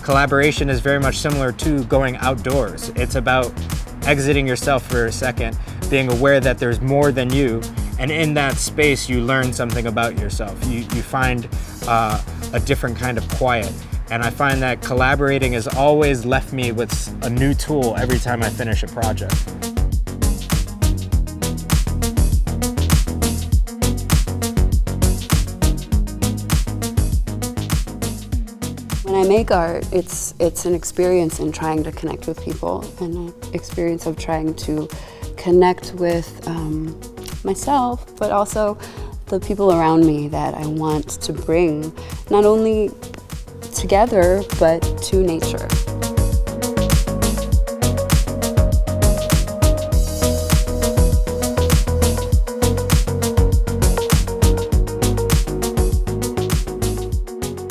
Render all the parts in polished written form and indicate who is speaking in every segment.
Speaker 1: Collaboration is very much similar to going outdoors. It's about exiting yourself for a second, being aware that there's more than you, and in that space you learn something about yourself. You find a different kind of quiet. And I find that collaborating has always left me with a new tool every time I finish a project.
Speaker 2: When I make art, it's an experience in trying to connect with people, and an experience of trying to connect with myself, but also the people around me that I want to bring not only together, but to nature.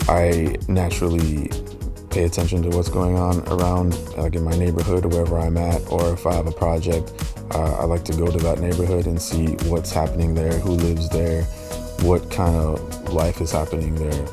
Speaker 3: I naturally pay attention to what's going on around, like in my neighborhood or wherever I'm at, or if I have a project, I like to go to that neighborhood and see what's happening there, who lives there, what kind of life is happening there.